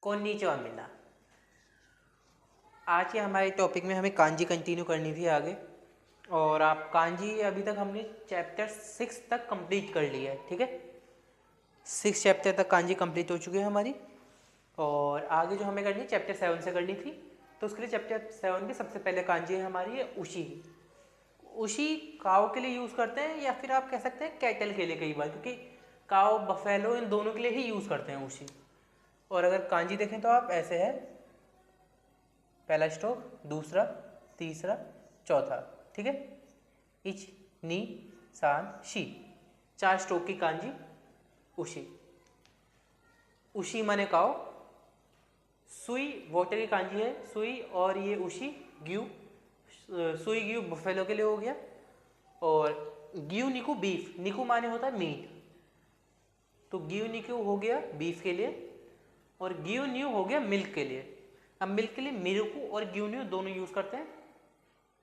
कोन्निचिवा मिना। आज के हमारे टॉपिक में हमें कांजी कंटिन्यू करनी थी आगे। और आप कांजी अभी तक हमने चैप्टर 6 तक कंप्लीट कर लिया है, ठीक है। 6 चैप्टर तक कांजी कंप्लीट हो चुकी है हमारी। और आगे जो हमें करनी है चैप्टर 7 से करनी थी। तो उसके लिए चैप्टर 7 की सबसे पहले कांजी है हमारी है उशी। उशी काव के लिए यूज़ करते हैं या फिर आप कह सकते हैं कैटल के लिए कई बार, क्योंकि काव बफेलो इन दोनों के लिए ही यूज़ करते हैं उशी। और अगर कांजी देखें तो आप ऐसे है, पहला स्ट्रोक, दूसरा, तीसरा, चौथा, ठीक है। इच, नी, सान, शी, 4 स्ट्रोक की कांजी उशी। उशी माने काव, सुई वाटर की कांजी है सुई, और ये उशी ग्यू, सुई ग्यू बफेलो के लिए हो गया। और ग्यू निकू बीफ, निकू माने होता है मीट, तो ग्यू निकू हो गया बीफ के लिए। और ग्यू न्यू हो गया मिल्क के लिए। अब मिल्क के लिए मिरुकू और ग्यू न्यू दोनों यूज़ करते हैं।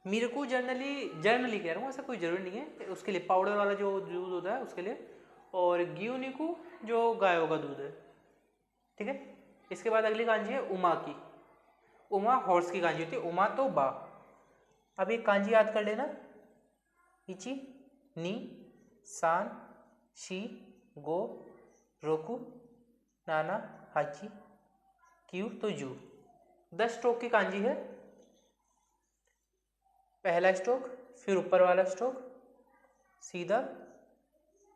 मिरुकू जर्नली कह रहा हूँ, ऐसा कोई ज़रूरी नहीं है, उसके लिए पाउडर वाला जो दूध होता है उसके लिए। और ग्यू निकू जो गायों का दूध है, ठीक है। इसके बाद अगली कांजी है उमा की। उमा हॉर्स की कांजी होती है, उमा तो बा। अब एक कांजी याद कर लेना, इची, नी, सान, शी, गो, रोकू, नाना, हाची, क्यू तो जू। 10 स्ट्रोक की कांजी है। पहला स्ट्रोक, फिर ऊपर वाला स्ट्रोक, सीधा,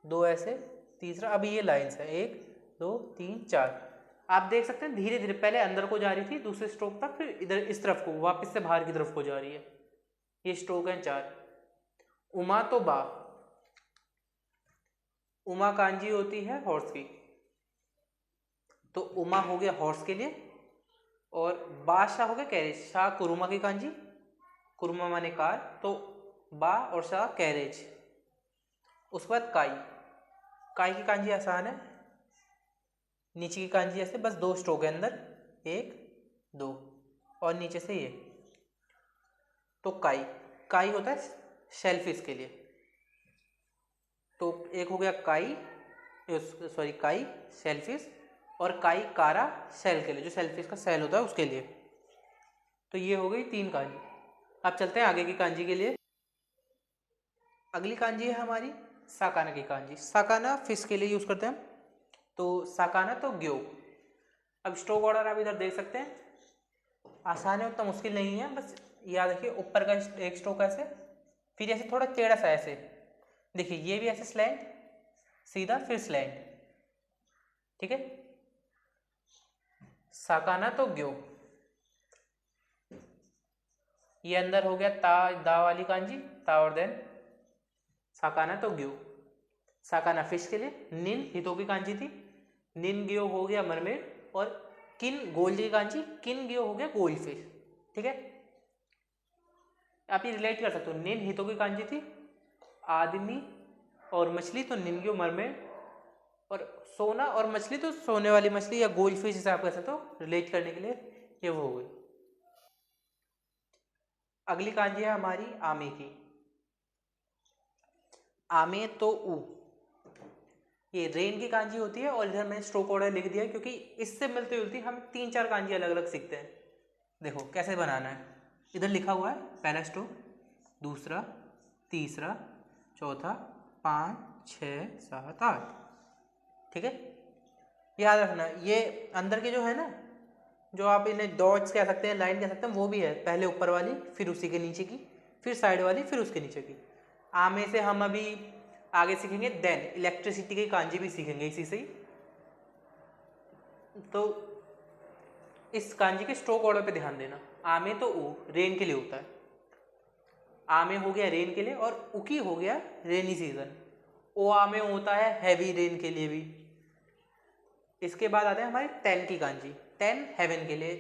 2 ऐसे, तीसरा। अब ये लाइंस है 1 2 3 4। आप देख सकते हैं धीरे धीरे पहले अंदर को जा रही थी दूसरे स्ट्रोक तक, फिर इधर इस तरफ को वापस से बाहर की तरफ को जा रही है। ये स्ट्रोक है 4। उमा तो बा, उमा कांजी होती है हॉर्स की, तो उमा हो गया हॉर्स के लिए। और बादशाह हो गया कैरेज, शाह कुरुमा की कांजी, कुरुमा माने कार, तो बा और शाह कैरेज। उसके बाद काई, काई की कांजी आसान है, नीचे की कांजी ऐसे, बस 2 स्ट्रोक है अंदर, 1 2, और नीचे से ये, तो काई। काई होता है शेलफिश के लिए, तो एक हो गया काई, सॉरी काई शेलफिश, और काई कारा सेल के लिए, जो शेलफिश का सेल होता है उसके लिए। तो ये हो गई 3 कांजी। अब चलते हैं आगे की कांजी के लिए। अगली कांजी है हमारी साकाना की कांजी। साकाना फिश के लिए यूज करते हैं हम, तो साकाना तो ग्यो। अब स्ट्रोक ऑर्डर आप इधर देख सकते हैं, आसान है, उतना मुश्किल नहीं है, बस याद रखिए ऊपर का एक स्ट्रोक ऐसे, फिर ऐसे थोड़ा टेढ़ा सा ऐसे, देखिए ये भी ऐसे स्लैंट, सीधा, फिर स्लैंट, ठीक है। साकाना तो ग्यो। ये अंदर हो गया ता दा वाली कांजी, ता और देन साकाना तो ग्यो। साकाना फिश के लिए। निन हितो की कांजी थी, निन ग्यो हो गया मरमेड। और किन गोल्ड की कांजी, किन ग्यो हो गया गोल्ड फिश, ठीक है। आप ये रिलेट कर सकते हो, निन हितो की कांजी थी आदमी और मछली, तो निन ग्यो मरमेड। और सोना और मछली तो सोने वाली मछली या गोल्ड फिश, जिसे आप कह सकते हो रिलेट करने के लिए, ये वो हो गई। अगली कांजी है हमारी आमे की। आमे तो ऊ, ये रेन की कांजी होती है। और इधर मैंने स्ट्रोक ऑर्डर लिख दिया क्योंकि इससे मिलती जुलती हम 3-4 कांजी अलग अलग सीखते हैं। देखो कैसे बनाना है, इधर लिखा हुआ है पहला स्ट्रोक, दूसरा, तीसरा, चौथा, 5 6 7 8, ठीक है। याद रखना ये अंदर के जो है ना, जो आप इन्हें डॉट्स कह सकते हैं, लाइन कह सकते हैं, वो भी है पहले ऊपर वाली, फिर उसी के नीचे की, फिर साइड वाली, फिर उसके नीचे की। आमे से हम अभी आगे सीखेंगे, देन इलेक्ट्रिसिटी की कांजी भी सीखेंगे इसी से ही। तो इस कांजी के स्ट्रोक ऑर्डर पे ध्यान देना। आमे तो ऊ रेन के लिए होता है, आमे हो गया रेन के लिए, और उकी हो गया रेनी सीजन। ओ आमे होता है हैवी रेन के लिए भी। इसके बाद आते हैं हमारी 10 की कांजी। 10 हेवन के लिए,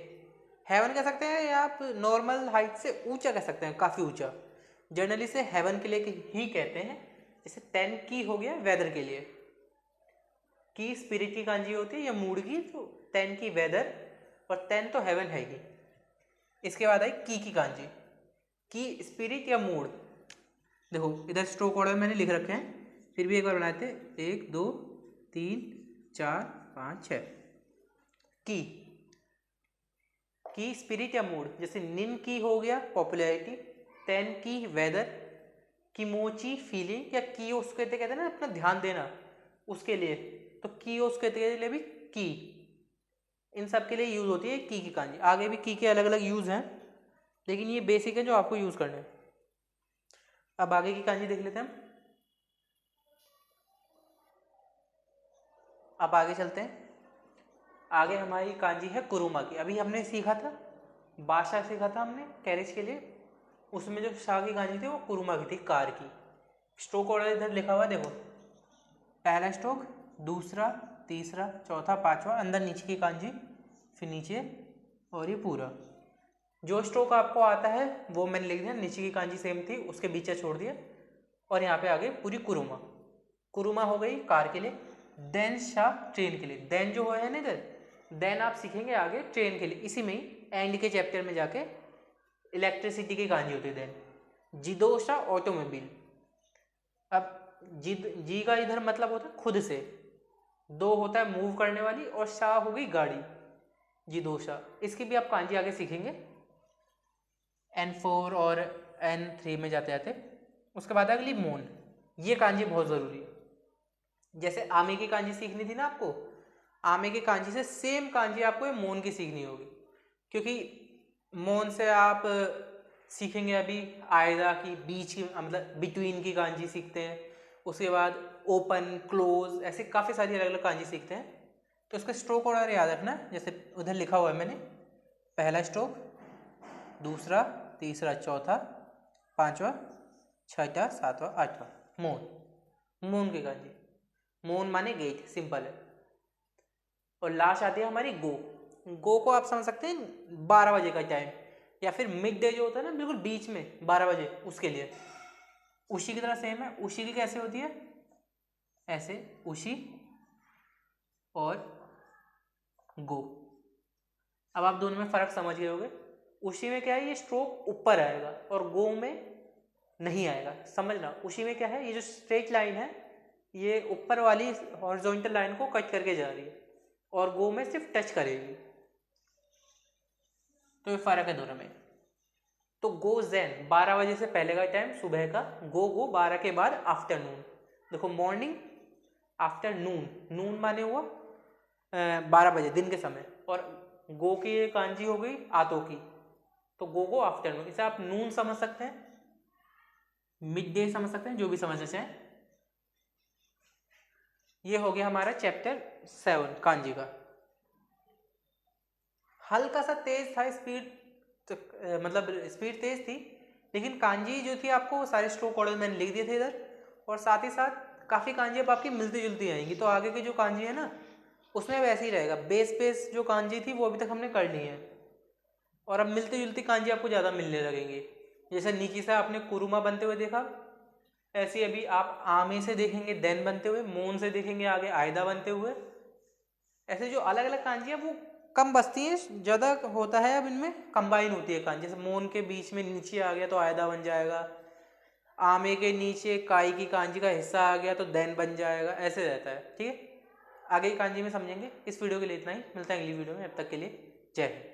हेवन कह सकते हैं या आप नॉर्मल हाइट से ऊंचा कह सकते हैं, काफ़ी ऊंचा, जनरली से हेवन के लिए ही कहते हैं। जैसे 10 की हो गया वेदर के लिए, की स्पिरिट की कांजी होती है या मूड की, तो 10 की वेदर, और 10 तो हेवन है ही। इसके बाद आई की कांजी, की स्पिरिट या मूड। देखो इधर स्ट्रोक ऑर्डर मैंने लिख रखे हैं, फिर भी एक बार बनाते, 1 2 3 4 5 6। की की स्पिरिट या मूड, जैसे निन की हो गया पॉपुलैरिटी, तेन की वेदर, किमोची फीलिंग, या कियोस्क कहते हैं ना अपना ध्यान देना उसके लिए, तो कियोस्क के लिए भी की, इन सब के लिए यूज होती है की कांजी। आगे भी की के अलग अलग यूज हैं, लेकिन ये बेसिक है जो आपको यूज करना है। अब आगे की कांजी देख लेते हैं हम। अब आगे चलते हैं। आगे हमारी कांजी है कुरुमा की। अभी हमने सीखा था बादशाह सीखा था हमने कैरेज के लिए, उसमें जो शाह की कांजी थी वो कुरुमा की थी, कार की। स्ट्रोक ऑर्डर इधर लिखा हुआ है देखो, पहला स्ट्रोक, दूसरा, तीसरा, चौथा, पांचवा, अंदर नीचे की कांजी, फिर नीचे, और ये पूरा। जो स्ट्रोक आपको आता है वो मैंने लिख दिया, नीचे की कांजी सेम थी उसके बीच छोड़ दिया, और यहाँ पे आगे पूरी कुरुमा। कुरुमा हो गई कार के लिए। देन शाह ट्रेन के लिए। देन जो है ना इधर, देन आप सीखेंगे आगे ट्रेन के लिए, इसी में ही एंड के चैप्टर में जाके इलेक्ट्रिसिटी की कांजी होती है देन। जिदोशा ऑटोमोबाइल। अब जी का इधर मतलब होता है खुद से, दो होता है मूव करने वाली, और शाह हो गई गाड़ी, जिदोशा। इसकी भी आप कांजी आगे सीखेंगे N4 और N3 में जाते जाते। उसके बाद अगली मोन, ये कांजी बहुत ज़रूरी है। जैसे आमे की कांजी सीखनी थी ना आपको, आमे की कांजी से सेम कांजी आपको ये मोन की सीखनी होगी, क्योंकि मोन से आप सीखेंगे अभी आयदा की, बीच की मतलब बिटवीन की कांजी सीखते हैं, उसके बाद ओपन क्लोज, ऐसे काफ़ी सारी अलग अलग कांजी सीखते हैं। तो इसका स्ट्रोक ऑर्डर याद रखना, जैसे उधर लिखा हुआ है मैंने, पहला स्ट्रोक, दूसरा, तीसरा, चौथा, पांचवा, छठा, सातवां, आठवां, मून। मून की कांजी, मून माने गेट, सिंपल है। और लास्ट आती है हमारी गो। गो को आप समझ सकते हैं 12 बजे का टाइम, या फिर मिड डे जो होता है ना बिल्कुल बीच में 12 बजे, उसके लिए। उशी की तरह सेम है। उशी की कैसे होती है, ऐसे उशी और गो। अब आप दोनों में फर्क समझ गए होंगे। उशी में क्या है, ये स्ट्रोक ऊपर आएगा, और गो में नहीं आएगा, समझना। उशी में क्या है, ये जो स्ट्रेट लाइन है ये ऊपर वाली हॉरिजॉन्टल लाइन को कट करके जा रही है, और गो में सिर्फ टच करेगी। तो ये फर्क है दोनों में। तो गो ज़ेन 12 बजे से पहले का टाइम सुबह का, गो 12 के बाद आफ्टरनून। देखो मॉर्निंग, आफ्टरनून, नून माने हुआ 12 बजे दिन के समय, और गो की ये कांजी हो गई आतो की, तो गो आफ्टरनून। इसे आप नून समझ सकते हैं, मिड डे समझ सकते हैं, जो भी समझना चाहें। ये हो गया हमारा चैप्टर 7 कांजी का। हल्का सा तेज था स्पीड, तो मतलब स्पीड तेज थी, लेकिन कांजी जो थी आपको सारे स्ट्रोक ऑर्डर मैंने लिख दिए थे इधर, और साथ ही साथ काफ़ी कांजी अब आपकी मिलती जुलती आएंगी। तो आगे की जो कांजी है ना उसमें वैसे ही रहेगा, बेस जो कांजी थी वो अभी तक हमने कर ली है, और अब मिलती जुलती कांजी आपको ज़्यादा मिलने लगेंगी। जैसे नीचे से आपने कुरुमा बनते हुए देखा, ऐसे अभी आप आमे से देखेंगे देन बनते हुए, मोन से देखेंगे आगे आयदा बनते हुए। ऐसे जो अलग अलग कांजी है वो कम बसती है, ज़्यादा होता है अब इनमें कंबाइन होती है कांजी। जैसे मोन के बीच में नीचे आ गया तो आयदा बन जाएगा, आमे के नीचे काई की कांजी का हिस्सा आ गया तो देन बन जाएगा, ऐसे रहता है। ठीक है, आगे की कांजी में समझेंगे। इस वीडियो के लिए इतना ही, मिलता है अगली वीडियो में, अब तक के लिए जय हिंद।